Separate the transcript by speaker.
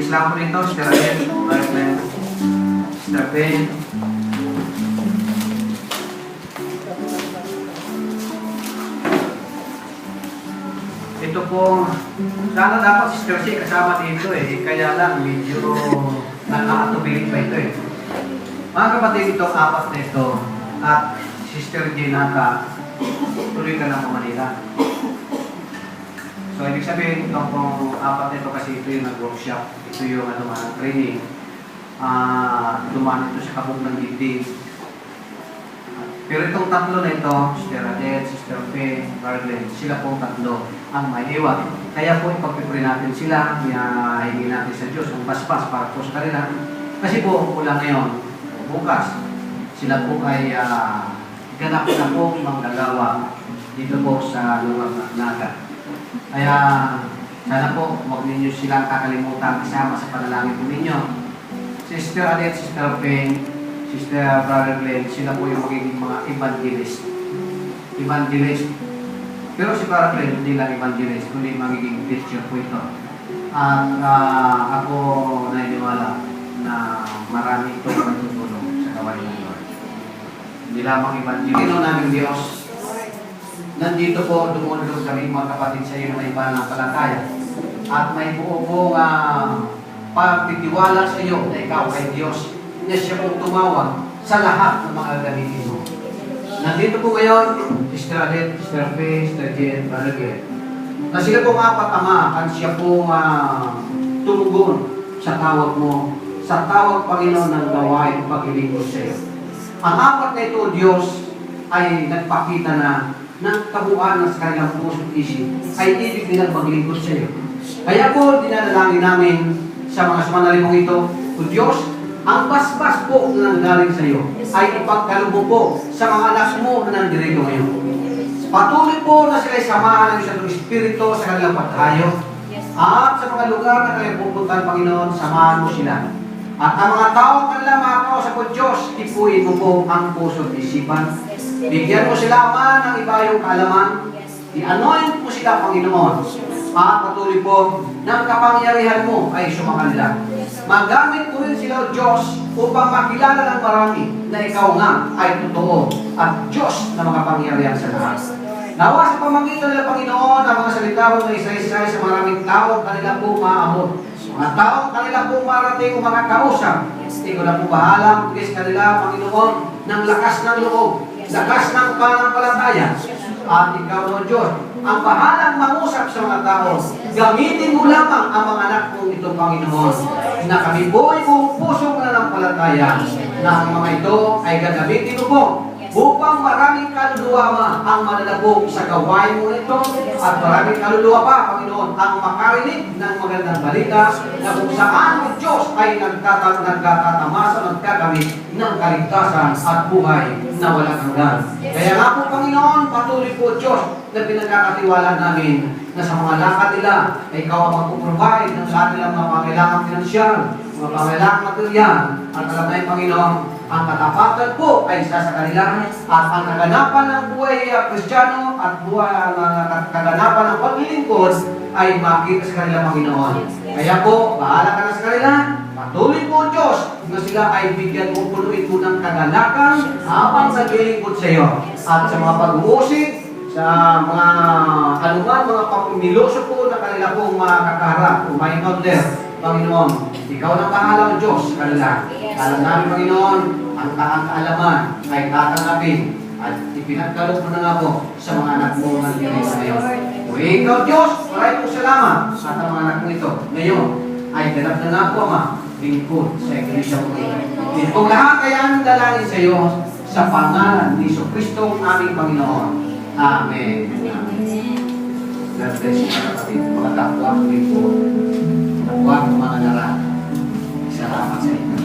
Speaker 1: Bibigis lang ko nito, Sister Ed, Sister Ben. Ito po, sana dapat Sister C kasama dito eh, kaya lang medyo nakakatubiling pa ito eh. Mga kapatid, itong apat na ito at Sister Jenata, tuloy ka na po Manila. So, ibig sabihin, itong pong apat na ito kasi ito yung nag-workshop, ito yung training. Dumaan ito sa kabog ng dibdib. Pero itong tatlo na ito, Sister Adette, Sister Faye, Marlene, sila pong tatlo ang may iwan. Kaya po ipagpipray natin sila, hingin natin sa Diyos ang paspas para po sa kanila. Kasi po, mula ngayon, bukas, sila po ay ganap na po manggagawa dito po sa lugar ng Naga. Kaya sana po, huwag ninyo silang kakalimutan kasama sa panalangin po ninyo. Sister Adette, Sister Faye, Sister Brother Glenn, sila po yung magiging mga evangelist. Evangelist. Pero si Brother Glenn, hindi lang evangelist, kundi magiging teacher po ito. At ako naniniwala na marami ito matutulong sa gawain ng Lord. Hindi lamang evangelist. Panginoon namin Diyos, nandito po, dumulog kami mga kapatid sa iyo na may pananampalataya. At may buo po pagtitiwala sa iyo na ikaw ay Diyos. Na siya pong tumawag sa lahat ng mga gamitin mo. Nandito po ngayon, Sister Adette, Sister Faye, Sister Jen, Brother Glenn, na sila pong apat ama, kan siya pong tumugon sa tawag mo, sa tawag Panginoon ng gawain paglilingkod sa iyo. Ang apat na ito, Diyos, ay nagpakita na ng kabuuan ng kanilang puso at isip ay ibig nilang maglingkod sa iyo. Kaya po, dinadalangin namin sa mga sumanalipong ito, O Diyos, ang basbas po na nanggaling sa iyo ay ipagkalubog po sa mga anak mo na nandirito ngayon. Patuloy po na sila'y samahan ng isang Espiritu sa kanilang paghayo. At sa mga lugar na kanilang pupuntahan, Panginoon, samahan mo sila. At ang mga tao kanilang mga kausap po, Diyos, ipuin mo po ang puso at isipan. Bigyan mo sila man ng ibayong kaalaman. I-anoint mo sila, Panginoon. At patuloy po ng kapangyarihan mo ay sumakanila. Magamit mo rin sila, Diyos, upang makilala ng marami na ikaw nga ay totoo at Diyos na makapangyarihan sa lahat. Nawa sa pamagitan nila, Panginoon, ang mga salita mo na isa-isa sa maraming tao kanila po maabot. Mga tao kanila po marating o makakausap. Ikaw na po bahala, bigay sa kanila, Panginoon, ng lakas ng loob, lakas ng pananampalataya. At ikaw, Lord Diyos, ang bahalang mangusap sa mga tao. Gamitin mo lamang ang mga anak mo ito, Panginoon, na kami po ay buong puso pananampalataya na ang mga ito ay gagamitin mo po upang maraming kaluluwa ang manalabog sa gawain mo ito at maraming kaluluwa pa, Panginoon, ang makarinig ng magandang balita na kung saan ang Diyos ay nagtatamasa, nagkagamit ng kaligtasan at buhay na walang hanggan. Kaya nga po, Panginoon, patuloy po, Diyos, na pinagkakatiwala namin na sa mga lakad nila ay ikaw ang magpuprovide ng lahat nilang mga pangailangan pinansyal, mga pangailangan material, at alam na yung Panginoon, ang katapatan po ay isa sa kanila at ang kaganapan ng buhay Kristiyano at buhay kaganapan ng paglilingkod ay makita sa kanila, Panginoon. Kaya po, bahala ka na sa kanila. Patuloy po, Diyos, na sila ay bigyan mo punuin po ng kaganakan habang naglilingkod sa iyo. At sa mga pag-uusig, sa mga anuman, mga pamimiloso po na kanila pong makakaharap o may order, Panginoon, ikaw na bahala ng Diyos sa kanila. Alam namin, Panginoon, ang kaalaman ay tatanggapin at ipinagkaloob mo na nga po sa mga anak mo ng Diyos ngayon. O ikaw, Diyos, maraming po salamat sa ang mga anak mo ito. Ngayon, ay ganap na nga po, Ama, lingkod sa Iglesia mo. Kung lahat kaya ang dalangin sa iyo sa pangalan ni Jesucristo, aming Panginoon. Amen. God bless you, mga kapatid. Mga takwa ko lingkod. Takwa ko mga naran. Salamat sa inyo.